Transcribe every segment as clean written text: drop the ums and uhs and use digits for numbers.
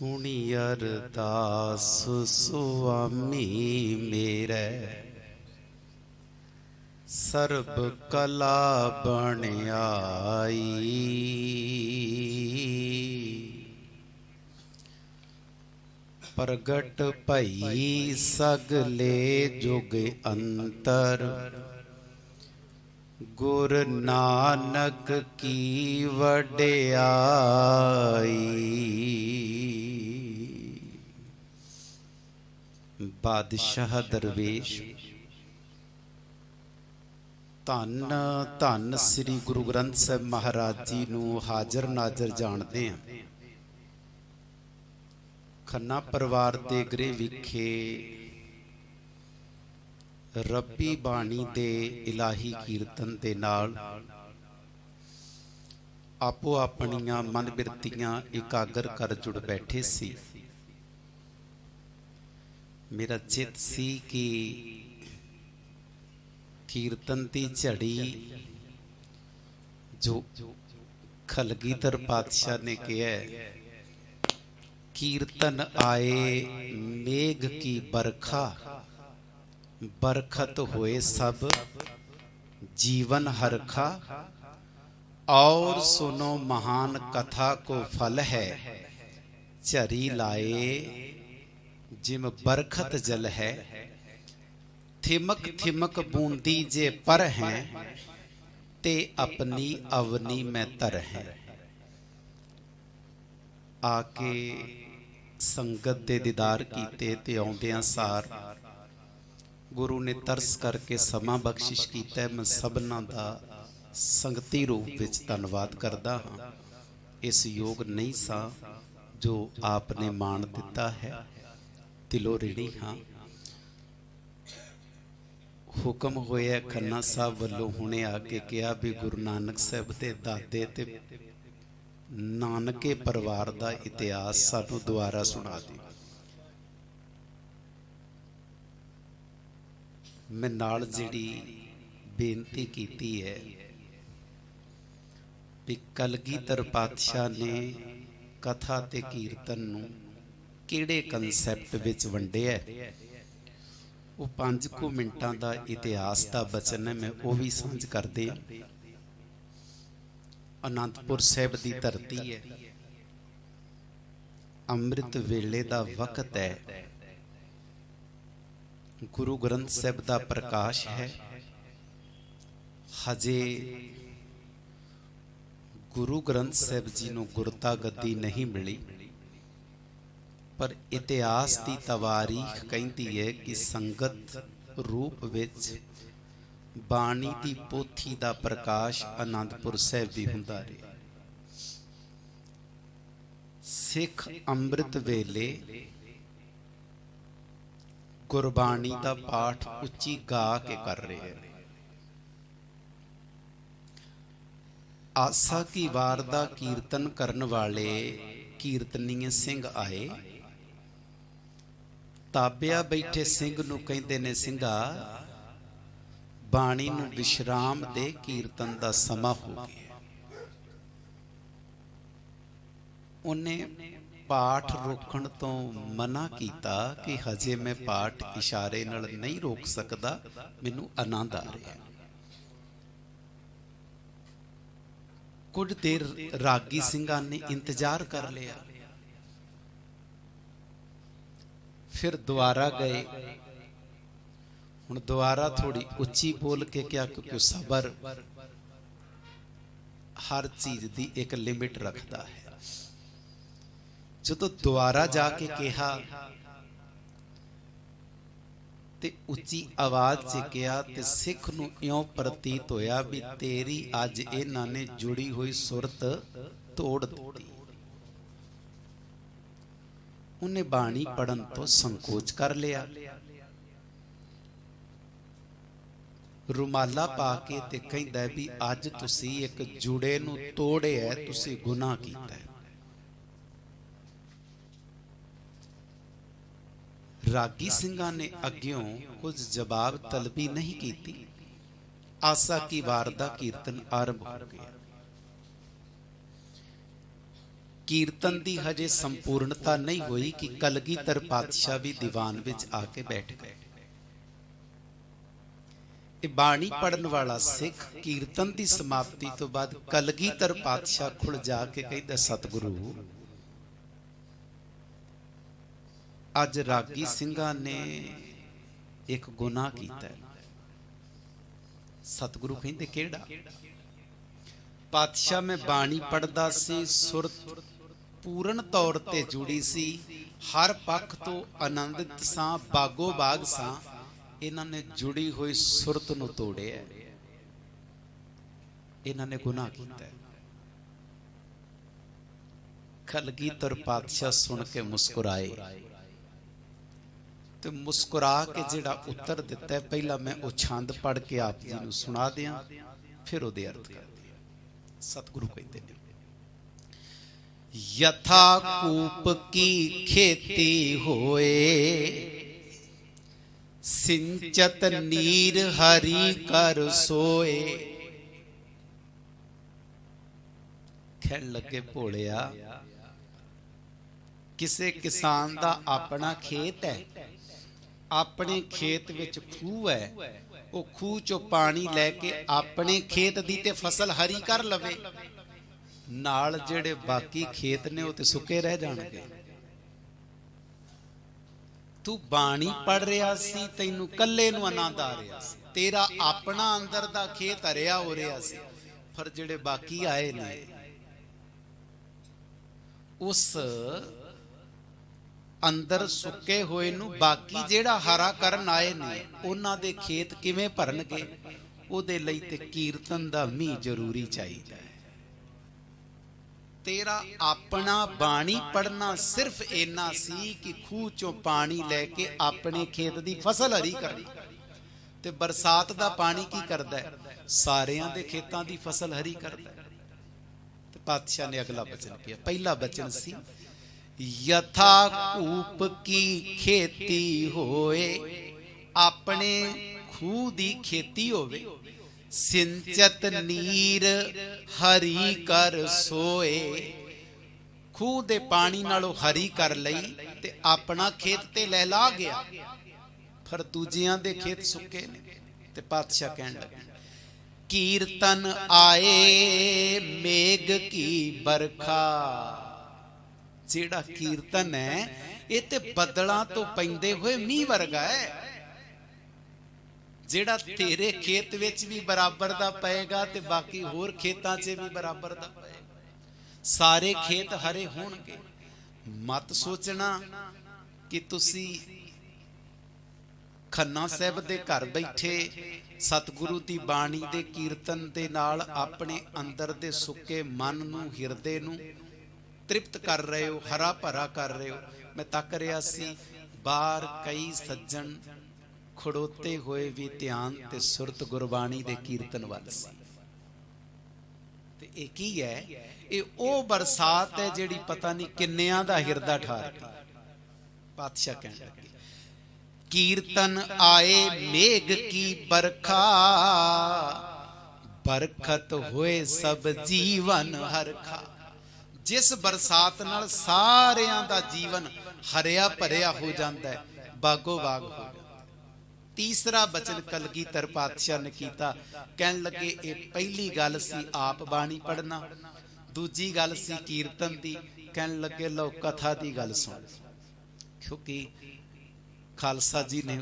सुनी अरदास सुआमी मेरे, सर्ब कला बन आई। प्रगट भई सगले जुग अंतर, गुर नानक की वड्याई। बादशाह दरवेश धन धन श्री गुरु ग्रंथ साहिब महाराज जी नूं हाजर नाजर जानते हैं। खन्ना परिवार के गृह विखे रब्बी बाणी दे इलाही कीर्तन दे नाल आपो अपनियां मन बिरतियां एकागर कर जुड़ बैठे सी। मेरा चित सी कि कीर्तन की झड़ी जो खलगीधर पातशाह ने कहा, कीर्तन आए मेघ की बरखा, बरखत होए सब जीवन हरखा। और सुनो महान कथा को फल है, झरी लाए जिम बरखत जल है। थिमक थिमक बूंदी जे पर हैं, ते अपनी अवनी में तर हैं। आके संगत दे दीदार कीते ते आउंदियां सार गुरु ने तरस करके समा बख्शिश किया। मैं सबना दा संगती रूप विच धन्नवाद करदा हाँ। इस योग नहीं सा जो आपने मान दिता है, दिलों ऋणी हाँ। हुक्म होया खन्ना साहब वालों हुणे आके कहा भी गुरु नानक साहब दे दादे ते नानके परिवार दा इतिहास सानू दोबारा सुना दी। मैं नाल जिहड़ी बेनती कीती है भी कलगीधर पातशाह ने कथा ते कीर्तन नूं किहड़े कंसैप्ट विच वंडिया, वो 5 कुछ मिनटां दा इतिहास दा बचन है। मैं वो भी सांझ करदे। आनंदपुर साहिब दी धरती है, अमृत वेले दा वक्त है, गुरु ग्रंथ साहिब दा प्रकाश है। हजे गुरु ग्रंथ साहिब जी नूं गुरता गद्दी नहीं मिली, पर इतिहास की तवारीख कहती है कि संगत रूप विच बाणी की पोथी का प्रकाश आनंदपुर साहिब भी हुंदा रहा। सिख अमृत वेले गुरबाणी का पाठ उच्ची गा के कर रहे हैं। आसा की वार दा कीर्तन करन वाले कीर्तनीय सिंह आए। ताबिया बैठे सिंह नूं कहंदे ने, सिंघा बाणी नूं विश्राम दे, कीर्तन दा समा हो गया। उन्हें पाठ रोकण तो मना किया कि हजे मैं पाठ इशारे नाल नहीं रोक सकता, मैनू आनंद आ रहा है। कुछ देर रागी सिंघां ने इंतजार कर लिया, फिर दोबारा गए। हुण दोबारा थोड़ी उच्ची बोल के क्या, क्योंकि सबर हर चीज की एक लिमिट रखता है। जो तो दोबारा जाके कहा ते उच्ची आवाज से कहा, ते सिख नूं इउं प्रतीत होया भी तेरी अज इन्हां ने जुड़ी हुई सुरत तोड़ दी। उन्हें बाणी पढ़न तो संकोच कर लिया। रुमाला पा के ते कहंदा भी अज तुसी एक जुड़े नूं तोड़े है, तुसी गुनाह कीता है। रागी सिंघां ने अग्यों कुछ जवाब तलबी नहीं की। आसा की वार दा कीर्तन आरंभ हो गया। कीर्तन की हजे संपूर्णता नहीं हुई कि कलगीधर पातशाह भी दीवान विच आके बैठ गए। ये बाणी पढ़न वाला सिख कीर्तन की समाप्ति तो बाद कलगीधर पातशाह खुल जाके कहता, सतगुरु अज रागी सिंघां ने एक गुनाह कीता है। सतगुरु कहते केड़ा? पातशाह मैं बाणी पढ़दा सी, सुरत पूर्ण तौर ते जुड़ी सी, हर पक्ष तो आनंदित सां, बागो बाग सां। इन्हां ने जुड़ी हुई सुरत नूं तोड़िया, इन्हां ने गुनाह कीता है। कलगीधर पातशाह सुन के मुस्कुराए तो मुस्कुरा के जिहड़ा उत्तर दिता है, पहला मैं वो छंद पढ़ के आप जी नूं सुना दियां, फिर उहदे अर्थ कर दियां। सतगुरु कहते हैं, यथा कूप की खेती होए, सिंचत नीर हरि कर सोए। कहण लगे भोलिया, किसे किसान दा अपना खेत है, अपने खेत विच खूह है, वो खूह चो पानी लैके अपने खेत दी ते फसल हरी कर लवे, नाल जेड़े बाकी खेत ने वो ते सुके रह जाणगे। तू बाणी पढ़ रहा सी, तैनू कल्ले नू आनंद आ रहा सी, तेरा अपना अंदर दा खेत हरिया हो रहा सी, पर जेड़े बाकी आए ने उस अंदर सुके होए नू बाकी जेड़ा हरा करन आए ने उन्हां दे खेत किवें भरनगे? उहदे लई ते कीर्तन दा मींह जरूरी चाहिदा है। तेरा अपना बाणी पढ़ना सिर्फ इन्ना सी कि खूह चों पानी लैके अपने खेत दी फसल हरी करनी, ते बरसात दा पानी की करदा है? सारियां दे खेतां दी फसल हरी करदा है। ते पातशाह ने अगला बचन किया, पहला बचन सी, यथा कूप की खेती होए, अपने खूह दी खेती होवे, सिंचत नीर हरी कर सोए। खूह दे पानी नालों हरी कर लई ते अपना खेत ते लहला गया, पर दूजियां दे खेत सुके ने। ते पातशाह कहण लगे, कीर्तन आए मेघ की बरखा। जेड़ा कीर्तन है ये ते बदलां तो पैंदे हुए मींह वर्गा है, जेड़ा तेरे खेत विच भी बराबर दा पएगा ते बाकी होर खेतां च भी बराबर दा पएगा, सारे खेत हरे होणगे। मत सोचना कि तुसी खन्ना साहब दे घर बैठे सतगुरु दी बाणी दे कीर्तन दे नाल अपने अंदर दे सुके मन नूं, हिरदे नूं तृप्त कर रहे हो, हरा भरा कर रहे हो। मैं तक रहा सी बाहर कई सज्जन खड़ोते हुए भी ध्यान ते सुरत गुरबाणी दे कीर्तन वाल सी। ते ये की है? ये ओ बरसात है जिहड़ी पता नहीं किन्नियां दा हिरदा ठार गई। पातशाह कहने लगे, कीर्तन आए मेघ की बरखा, बरखत होए सब जीवन हरखा। जिस बरसात नाल सारियां दा जीवन हरिया भरिया हो जाता है, बागो बाग हो जाता। तीसरा बचन कलगीधर पातशाह ने कीता, कहन लगे ये पहली गल सी आप बाणी पढ़ना, दूजी गल सी कीर्तन दी। कहन लगे लो कथा दी गल सुन, क्योंकि खालसा जी ने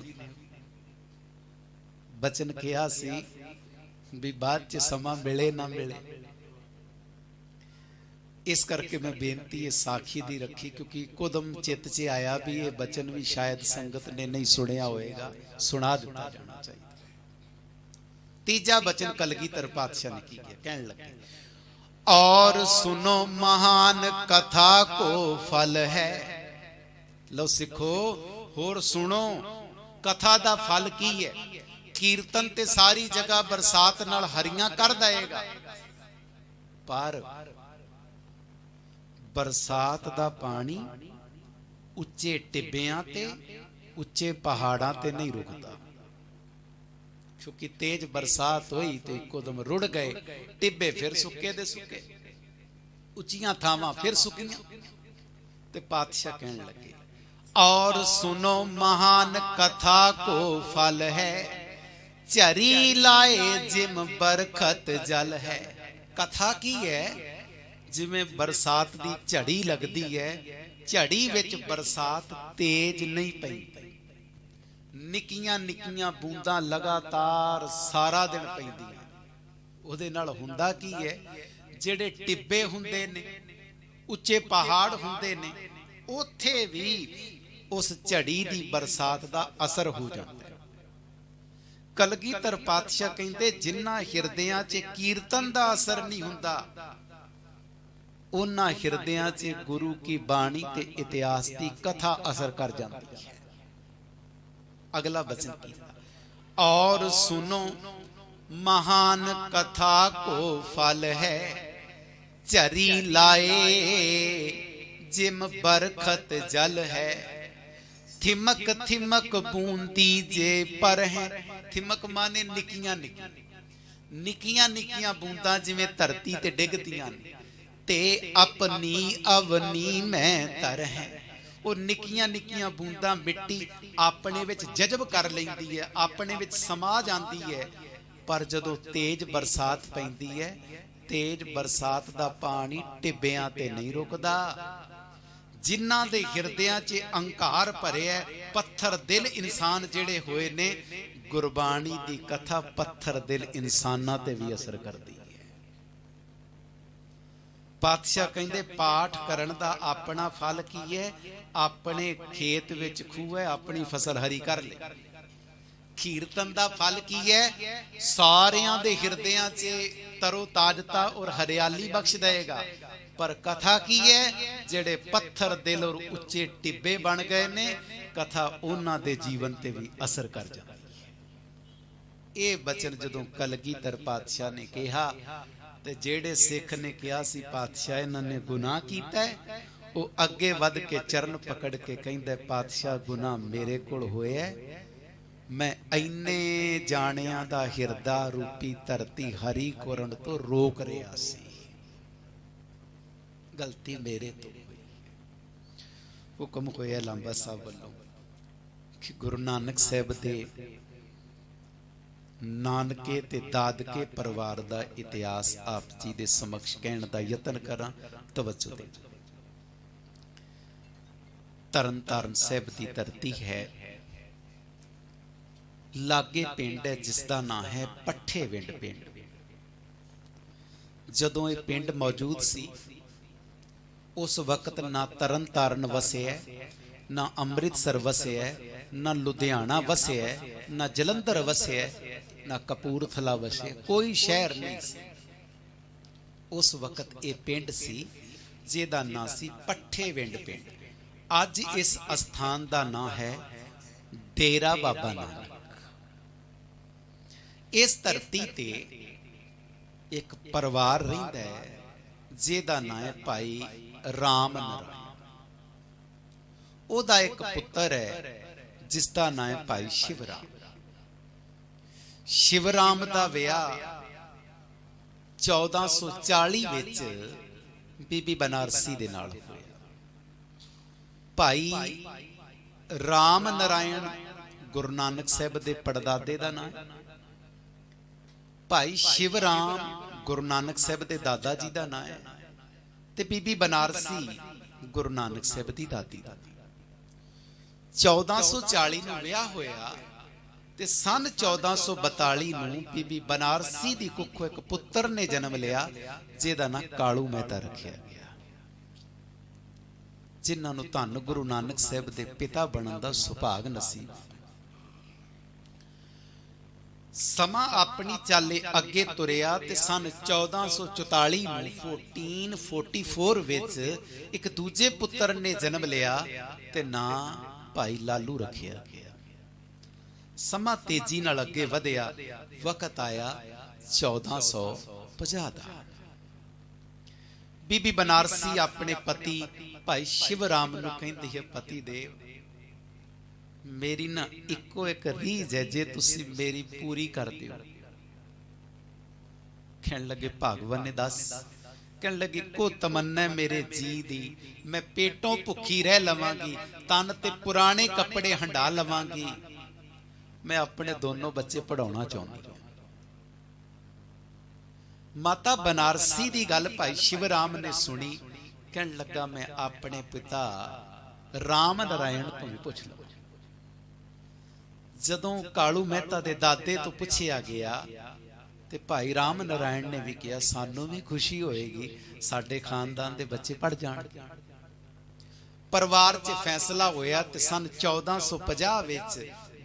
बचन किया सी भी बाद च समा मिले ना मिले, इस करके मैं बेनती है साखी दी रखी, क्योंकि कुदम चित च आया भी ये बचन भी शायद संगत ने नहीं सुनिया होएगा, सुना दिता जाना चाहिए। तीजा बचन कलगीधर पातशाह ने किया, कहने लगे, और सुनो महान कथा को फल है। लो सिखो होर सुनो कथा दा फल की है। कीर्तन ते सारी जगह बरसात नाल हरियां कर देगा, पर बरसात दा पानी उच्चे टिब्बियां ते उच्चे पहाड़ां ते नहीं रुकता, क्योंकि तेज बरसात हुई तो इकोदम रुड़ गए टिब्बे, फिर सुके दे सुके। ਉੱਚੀਆਂ ਥਾਵਾਂ ਫਿਰ ਸੁੱਕੀਆਂ। ਤੇ ਪਾਤਸ਼ਾਹ ਕਹਿਣ ਲੱਗੇ, और सुनो महान कथा को फल है, झरी लाए जिम बरखत जल है। कथा की है, जिमें बरसात दी झड़ी लगदी है, झड़ी विच बरसात तेज नहीं पैंदी, निक्कियां निक्कियां बूंदां लगातार सारा दिन पैंदियां। ਉਹਦੇ ਨਾਲ ਹੁੰਦਾ ਕੀ ਹੈ, ਜਿਹੜੇ ਟਿੱਬੇ ਹੁੰਦੇ ਨੇ, ਉੱਚੇ ਪਹਾੜ ਹੁੰਦੇ ਨੇ, ਉੱਥੇ ਵੀ ਉਸ ਝੜੀ ਦੀ ਬਰਸਾਤ ਦਾ ਅਸਰ ਹੋ ਜਾਂਦਾ ਹੈ। ਕਲਗੀਧਰ ਪਾਤਸ਼ਾਹ ਕਹਿੰਦੇ, ਜਿਨ੍ਹਾਂ ਹਿਰਦਿਆਂ 'ਚ ਕੀਰਤਨ ਦਾ ਅਸਰ ਨਹੀਂ ਹੁੰਦਾ, ਉਹਨਾਂ ਹਿਰਦਿਆਂ 'ਚ ਗੁਰੂ ਕੀ ਬਾਣੀ ਤੇ ਇਤਿਹਾਸ ਦੀ ਕਥਾ ਅਸਰ ਕਰ ਜਾਂਦੀ ਹੈ। ਅਗਲਾ ਬਚਨ ਕੀਤਾ, और सुनो महान कथा को फल है, झरी लाए जिम बरखत जल है। थिमक थिमक बूंदी जे पर है, थिमक माने निक्कियां निक्कियां निक्कियां निक्कियां बूंदां जिवें धरती ते डिगदियां ने, ते अपनी अवनी में तर है। वो निक्कियां निक्कियां बूंदां मिट्टी अपने विच जजब कर लैंदी है, अपने विच समा जांदी है। पर जदों तेज बरसात पैंदी है, तेज बरसात दा पानी टिब्बियां ते नहीं रुकदा। जिन्हां दे हिरदियां च अंकार भरिया, पत्थर दिल इंसान जिहड़े होए ने, गुरबाणी दी कथा पत्थर दिल इंसानां ते भी असर करदी है। पातशाह कहंदे, पाठ करन दा अपना फल की है, अपने खेत विच खूह है, अपनी फसल हरी कर ले। कीर्तन दा फल की है, सारियां दे हिरदियां च तरो ताजता और हरियाली बख्श देगा। पर कथा की है, जेड़े पत्थर दिल और उच्चे टिब्बे बन गए ने, कथा उन्हां दे जीवन ते भी असर कर जाती है। ये बचन जदों कलगीधर पातशाह ने कहा, ते जेड़े सिख ने कहा सी पातशाह इन्हां ने गुनाह कीता है, वो अगे वध के चरण पकड़ के कहंदा, पातशाह गुनाह मेरे कोल होया है, मैं इन्ने जाणियां दा हिरदा रूपी धरती हरी कोरण तो रोक रहा सी, गलती मेरे तो हुई। हुक्म होया लांबा साहब वालों कि गुरु नानक साहब दे नानके ते दादके परिवार दा इतिहास आप जी दे समक्ष कहण दा यतन करां। तवज्जो दे। तरन तारण साहब दी धरती है, लागे पिंड है जिसका नाम है पट्ठे विंड पिंड। जदों ये पिंड मौजूद सी, उस वक्त ना तरन तारण वसे है, ना अमृतसर वसे है, ना लुधियाना वसे है, ना जलंधर वसे है, ना कपूरथला वसे, कोई शहर नहीं सी। उस वक्त ये पिंड सी जिहदा नाम सी पट्ठे विंड पिंड। अज इस स्थान का नाम है डेरा बाबा नानक। इस धरती ते एक परिवार रहिंदा है जिहदा नाम है भाई राम नारायण। ओदा एक पुत्र है जिसका नाम है भाई शिवराम। शिवराम दा विआह 1440 विच बीबी बनारसी दे नाल होया। भाई राम नारायण गुरु नानक साहब दे पड़दादे दा नाम, भाई शिवराम गुरु नानक साहब दे दादा जी दा नाम है, ते बीबी बनारसी गुरु नानक साहब दी दादी दा। 1440 ਨੂੰ ਵਿਆਹ ਹੋਇਆ ਤੇ सन 1442 ਨੂੰ बीबी बनारसी ਦੀ ਕੁੱਖੋਂ ਇੱਕ ਪੁੱਤਰ ਨੇ ਜਨਮ ਲਿਆ ਜਿਹਦਾ ਨਾਂ ਕਾਲੂ ਮਹਿਤਾ ਰੱਖਿਆ ਗਿਆ, ਜਿਨ੍ਹਾਂ ਨੂੰ ਧੰਨ ਗੁਰੂ ਨਾਨਕ ਸਾਹਿਬ ਦੇ ਪਿਤਾ ਬਣਨ ਦਾ ਸੁਭਾਗ ਨਸੀਬ। ਸਮਾਂ ਆਪਣੀ ਚਾਲੇ ਅੱਗੇ ਤੁਰਿਆ ਤੇ सन 1444 ਨੂੰ 1444 ਵਿੱਚ ਇੱਕ ਦੂਜੇ ਪੁੱਤਰ ਨੇ ਜਨਮ ਲਿਆ ਤੇ ਨਾਂ ਭਾਈ ਲਾਲੂ ਰੱਖਿਆ ਗਿਆ। ਸਮਾਂ ਤੇਜ਼ੀ ਨਾਲ ਅੱਗੇ ਵਧਿਆ, ਵਕਤ ਆਇਆ 1450 ਦਾ। बीबी बनारसी अपने पति भाई शिवराम नूं कहंदी है, पति देव मेरी ना इको एक रीझ है, जे तुसी मेरी पूरी कर दिओ। कहण लगे भगवान ने दस कहन लगी को तमन्ना मेरे जी दी, मैं पेटों भुखी रह लवांगी, तन ते पुराने कपड़े हंडा लवांगी, मैं अपने दोनों बच्चे पढ़ाना चाहती हूं। माता बनारसी दी गल भाई शिवराम ने सुनी, कहन लगा मैं अपने पिता राम नारायण तो भी पुछ लवां। जदों कालू मेहता दे दादे तो पुछया गया ते भाई राम नारायण ने भी कहा सानू भी खुशी होएगी, साडे खानदान दे बच्चे पढ़ जाण। परिवार च फैसला होया ते सन 1450 विच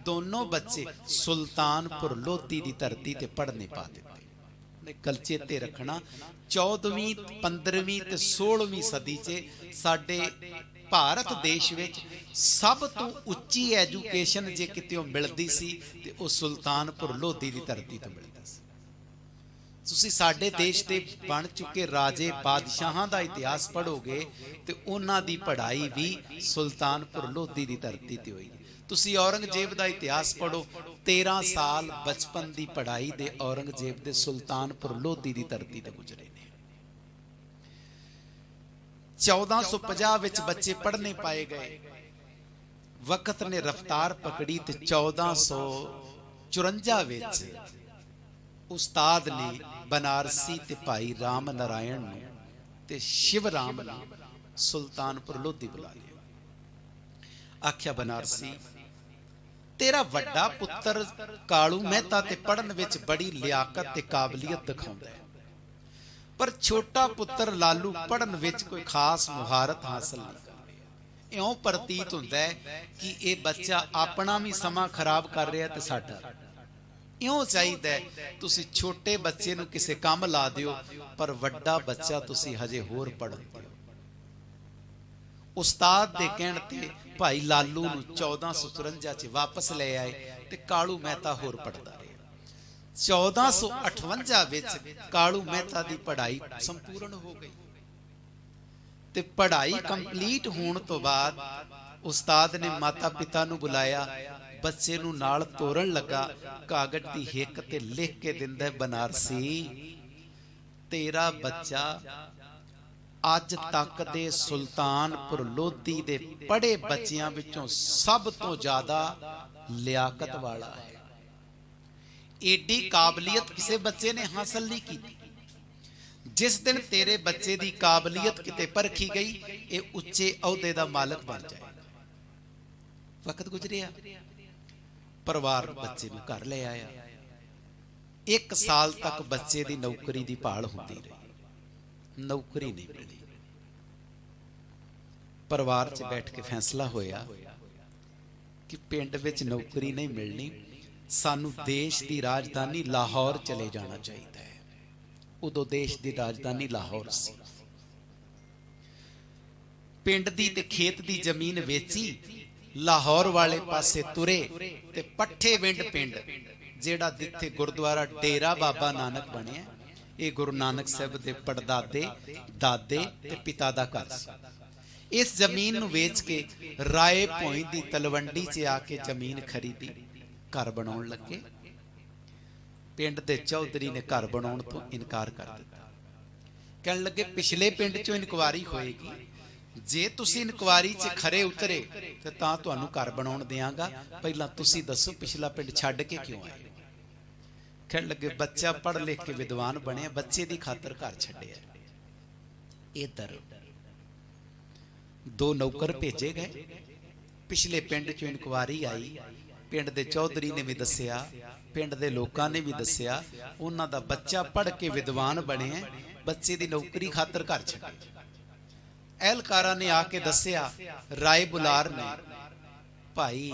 दोनों बच्चे सुल्तानपुर लोधी दी धरती ते पढ़ने पा दिते। गल चेते रखना 14वीं 15वीं ते 16वीं सदी च साडे भारत देश विच सब तो उच्ची एजुकेशन जे किते मिलदी सी ते ओ सुल्तानपुर लोधी दी धरती तो मिलदी सी। तुसीं साडे देश दे बन चुके राजे बादशाहां दा इतिहास पढ़ोगे ते उन्हां दी पढ़ाई भी सुल्तानपुर लोधी दी धरती ते होई। तुसीं औरंगजेब दा इतिहास पढ़ो, 13 साल बचपन दी पढ़ाई दे औरंगजेब दे सुल्तानपुर लोधी दी धरती ते गुजरे ने। 1450 विच बच्चे पढ़ने पाए गए, वक्त ने रफ्तार पकड़ी ते 1454 विच उस्ताद ने बनारसी ते भाई राम नारायण ते शिवराम ने सुल्तानपुर लोधी बुला लिया। आख्या बनारसी तेरा वड्डा पुत्र कालू मेहता ते पढ़न विच बड़ी लियाकत ते काबलियत दिखाउंदा है, पर छोटा पुत्र लालू पढ़न विच कोई खास मुहारत हासिल नहीं कर रहा। इउं प्रतीत हुंदा है कि यह बच्चा अपना भी समा खराब कर रहा ते साडा। इउं चाहिदा है तुसीं छोटे बच्चे नूं किसे काम ला दिओ, पर वड्डा बच्चा तुसीं हजे होर पढ़न दिओ। उस्ताद दे कहण ते भाई लालू नूं 1454 च वापस ले आए ते कालू मेहता होर पढ़दा रहा। 1458 विच कालू मेहता दी पढ़ाई संपूर्ण हो गई ते पढ़ाई कंप्लीट होने तो बाद उस्ताद ने माता पिता नूं बुलाया, बच्चे नूं नाल तोरण लगा, कागज दी हिक ते लिख के दिंदा बनारसी तेरा बच्चा अज तक दे सुल्तानपुर लोधी दे पढ़े बच्चियां विचों सब तो ज्यादा लियाकत वाला है। एडी काबलियत किसी बच्चे ने हासिल नहीं की। जिस दिन तेरे बच्चे दी काबलियत किते परखी गई, ये उच्चे अहुदे दा मालक बन जाएगा। वक्त गुजरिया, परिवार बच्चे नूं घर ले आया। 1 साल तक बच्चे दी नौकरी दी भाल होंदी रही, नौकरी नहीं मिली। परिवार च बैठ के फैसला होया कि पिंड विच नौकरी नहीं मिलनी, सानू देश की राजधानी लाहौर चले जाना चाहिए है। उदों देश की राजधानी लाहौर सी। पिंड दी ते खेत दी जमीन वेची, लाहौर वाले पासे तुरे ते पट्ठे विंड पिंड जेड़ा जिथे गुरुद्वारा डेरा बाबा नानक बने, ये गुरु नानक साहब दे पड़दादे दादे ते पिता दा घर सी। इस जमीन नूं वेच के राय भोई दी तलवंडी च आके जमीन खरीदी, घर बनाउण लगे। पिंड दे चौधरी ने घर बनाउण तो इनकार कर दिता। कहण लगे पिछले पिंड चों इनकुआरी होएगी, जे तुसीं इनकुआरी च खरे उतरे ते तां तुहानूं घर बनाउण देवांगा, पहिलां तुसीं दसो पिछला पिंड छड्ड के क्यों आए। कहण लगे बच्चा पढ़ लिख के विद्वान बने, बच्चे दी खातर घर छड्डिया। इधर 2 नौकर भेजे गए, पिछले पिंड चों इनकुआरी आई, पिंड दे चौधरी ने भी दसिया, पिंड दे लोकां ने भी दसिया, उन्हां दा बच्चा पढ़ के विद्वान बने, बच्चे दी नौकरी खातर घर छड्डे। एहलकारा ने आके दसिया, राय बुलार ने भाई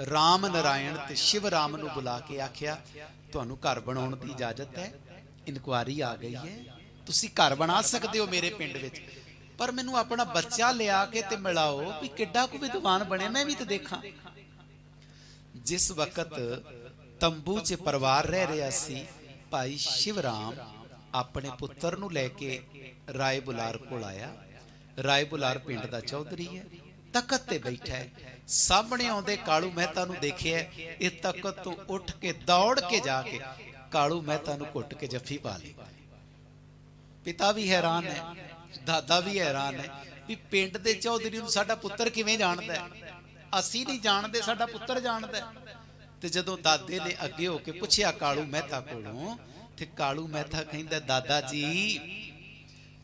राम नारायण ते शिवराम नूं बुला के आख्या तुहानूं घर बनाउण दी इजाजत है, इनकुआरी आ गई है, तुसीं घर बना सकदे हो मेरे पिंड विच, पर मैनूं अपना बच्चा लिया के ते मिलाओ भी किड्डा को विद्वान बने, मैं भी तो देखा। जिस वक्त तंबू च परिवार रह रहा सी, भाई शिवराम अपने पुत्र नूं लैके राय बुलार कोल आया। राय बुलार पिंड दा चौधरी है, तखत ते बैठा है। सामने आउंदे कालू मेहता नूं देखिया, इह तखत तो उठ के दौड़ के जाके कालू मेहता नूं घुट के जफ्फी पा ली। पिता भी हैरान है, दादा भी हैरान है भी पिंड दे चौधरी नूं साडा पुत्तर किवें जाणदा है, असीं नहीं जानदे, साडा पुत्तर जाणदा है। ते जदों दादे ने अगे होके पुछया कालू मेहता कोलों, ते कालू मेहता कहंदा दादा जी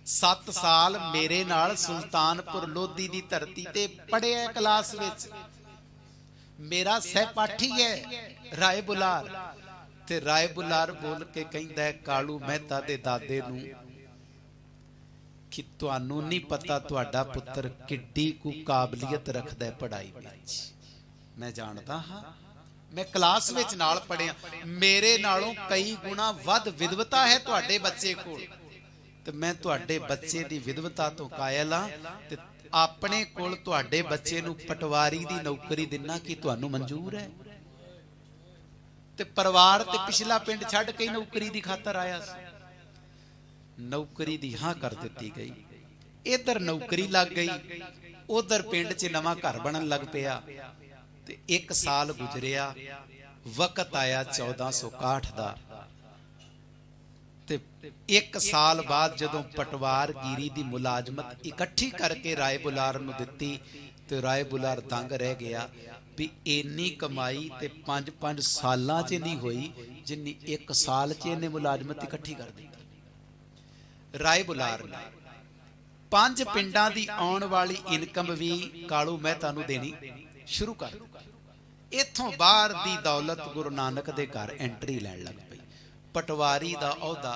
7 साल मेरे नाल सुल्तानपुर लोधी दी धरती ते पढ़िया क्लास विच, मेरा सहपाठी है राय बुलार। ते राय बुलार बोल के कहंदा है कालू मेहता दे दादे नूं कि तुहानू नहीं पता तुहाडा पुत्र किड्डी कु काबलियत रखदा है पढ़ाई विच। मैं जानदा हां, मैं क्लास विच नाल पढ़िया, मेरे नालों कई गुना वध विद्वता है तुहाडे बच्चे कोल, ते मैं तुहाडे बच्चे दी विद्वता तो कायल हां ते अपने कोल तुहाडे बच्चे नूं पटवारी दी नौकरी दिना कि तुहानू मंजूर है। ते परिवार ते पिछला पिंड छड्ड के नौकरी दी खातर आया सी, नौकरी दी हां कर दित्ती गई। इधर नौकरी लग गई, उधर पिंड च नवां घर बनन लग पिया। ते 1 साल गुजरिया, वक्त आया 1461 दा। ते 1 साल बाद जदों पटवार गिरी दी मुलाजमत इकट्ठी करके राय बुलार नूं दित्ती, ते राय बुलार दंग रह गया भी इन्नी कमाई ते 5-5 सालां च नहीं होई जिन्नी 1 साल च इन्हें मुलाजमत इकट्ठी कर दी। राय बुलार ने 5 पिंडां दी आउण वाली इनकम भी कालू मेहता नूं देनी शुरू कर दी। इथों बाहर दी दौलत गुरु नानक दे घर एंट्री लैण लग पई। पटवारी दा अहुदा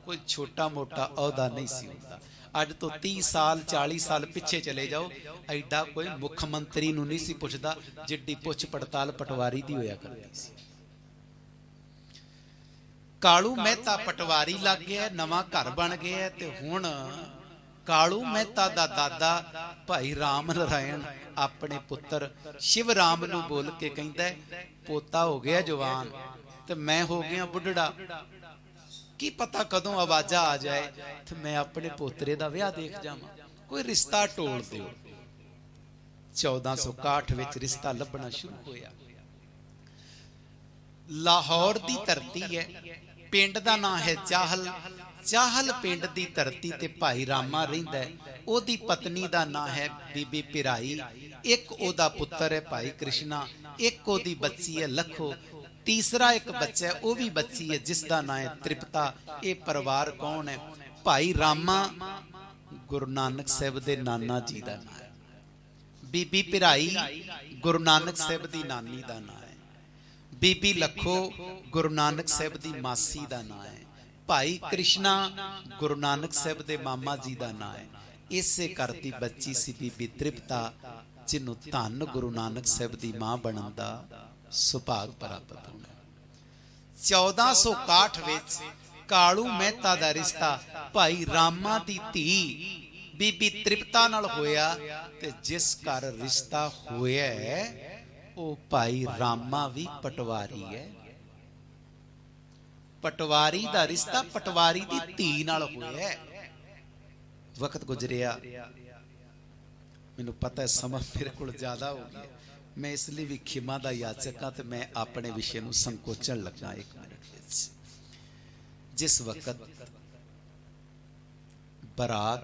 कोई छोटा मोटा अहुदा नहीं सी हुंदा। अज तो 30 साल 40 साल पिछे चले जाओ, ऐडा कोई मुख मंत्री नूं नहीं सी पुछदा जिड्डी पुछ पड़ताल पटवारी दी होया करदी सी। कालू मेहता पटवारी लग गया, नवां घर बन गया। ते हुण कालू मेहता दा दादा भाई राम नारायण अपने पुत्र शिव राम नूं बोल के कहंदा पोता हो गया जवान ते मैं हो गया बुढ़ड़ा, की पता कदों आवाजा आ जाए तो मैं अपने पोतरे दा विआह देख जावां, कोई रिश्ता टोल दिओ। 1461 विच रिश्ता लभना शुरू होया। लाहौर दी धरती है, पिंड दा नाम है चाहल। चाहल पिंड दी धरती ते भाई रामा रहिंदा है, ओदी पत्नी दा नाम है बीबी पिराई। एक ओदा पुत्र है भाई कृष्णा, एक ओदी बच्ची है लखो, तीसरा एक बच्चा है वह भी बच्ची है जिसका नाम है त्रिपता। ये परिवार कौन है? भाई रामा गुरु नानक साहब दे नाना जी का नाम है, बीबी पिराई गुरु नानक साहब दी नानी का नाम है, बीबी लखो गुरु नानक साहब दी मासी का नाम है, भाई कृष्णा गुरु नानक साहब दे मामा जी का नाम है। इसे करती बच्ची सी बीबी त्रिपता जिन्हों धन गुरु नानक साहब दी मां बनन दा सुभाग प्राप्त होना। 1461 विच कालू मेहता दा रिश्ता भाई रामा दी धी बीबी त्रिपता नाल होया, ते जिस घर रिश्ता होया है वो भाई रामा भी पटवारी है। पटवारी दा रिश्ता पटवारी दी धी नाल होया है। वक्त गुजरिया, मैनू पता है समा मेरे को ज्यादा हो गया, मैं इसलिए भी खिमा दा याचक हाँ, तो मैं अपने विषय नू संकोचन लगा। 1 मिनट विच जिस वक्त बरात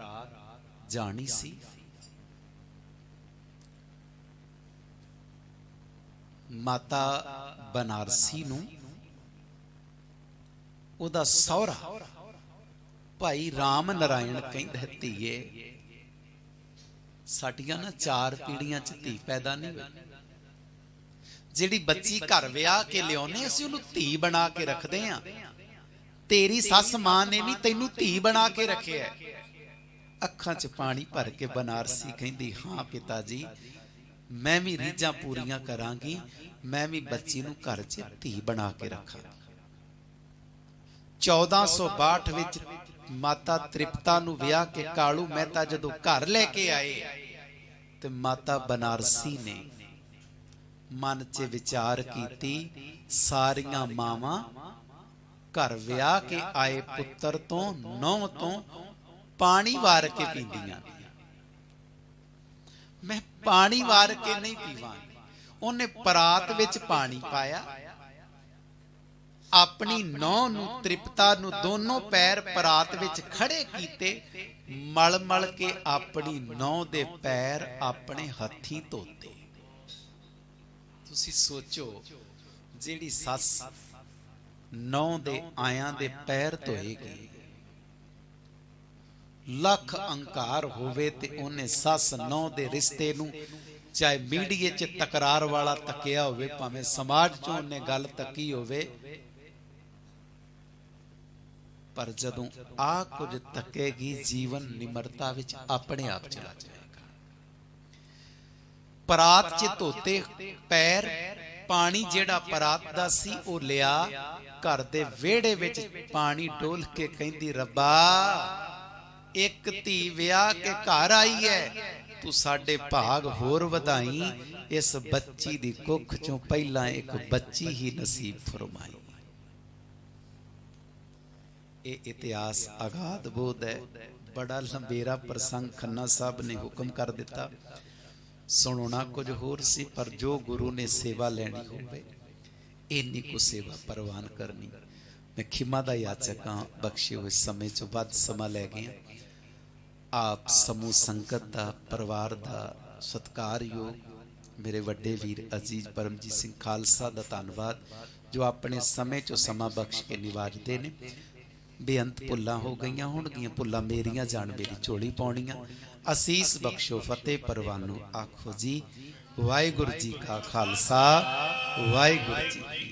जानी सी, माता बनारसी नू ओदा सौरा भाई राम नारायण कहंदा धीए साडियां ना 4 पीढ़ियां च धी पैदा नहीं हुई, जिहड़ी बच्ची घर विआह के लियाउने असीं उहनूं धी बना के रखदे हां, तेरी सस मां ने भी तैनूं धी बना के रखिया। अखां च पानी भर के बनारसी कहंदी हां पिता जी मैं भी रीझां पूरियां करांगी, मैं भी बच्ची नूं घर च धी बना के रखां। 1462 विच माता त्रिपता नूं विआह के कालू मेहता जदों घर लेके आए ते माता बनारसी ने मन च विचार कीती, सारियां मावां घर विआह के आए पुत्र तो नौं तो पानी वार के पींदियां, मैं पानी वार के नहीं पीवांगी। उन्हें परात विच पानी पाया, अपनी नौ नू तृप्ता नू दोनों पैर परात विच खड़े कीते, मल मल के अपनी नौ दे पैर अपने हथी धोते। तुसी सोचो, जिहड़ी सस नौ दे आयां दे पैर धोएगी, लख अंकार होवे ते ओने सस नौ दे रिश्ते नू चाहे मीडिया च तकरार वाला तकिया होवे, भावें समाज चों ओने गल तकी होवे, पर जदों आ कुछ तकेगी जीवन निमरता विच अपने आप चला जाएगा। परात च धोते पैर, पानी जेड़ा परात दा सी ओ लिया, घर दे वेड़े विच पानी डोल के कहंदी रब्बा एक धी विआह के घर आई है, तू साडे भाग होर वधाई, इस बच्ची दी कुख चों पहला एक बच्ची ही नसीब फरमाई। ये इतिहास अगाध बोध है, बड़ा लंबेरा प्रसंग खन्ना साहब ने हुक्म कर दिता, सुनना कुछ होर सी, पर जो गुरु ने सेवा लेनी होवे इन्नी को सेवा परवान करनी। मैं खिमा दा याचक हां, बख्शे हुए समय चो वध समा लै गया। आप समूह संगत दा, परिवार दा सत्कारयोग मेरे वड्डे वीर अजीज परमजीत सिंह खालसा दा धन्नवाद, जो अपने समय चो समा बख्श के निवाजते ने। बेअंत भुल्लां हो गईयां होणगीयां, भुल्लां मेरियां जान मेरी झोली पाउणीआं। असीस बख्शो फतेह परवानो आखो जी। वाहिगुरू जी का खालसा, वाहिगुरू जी की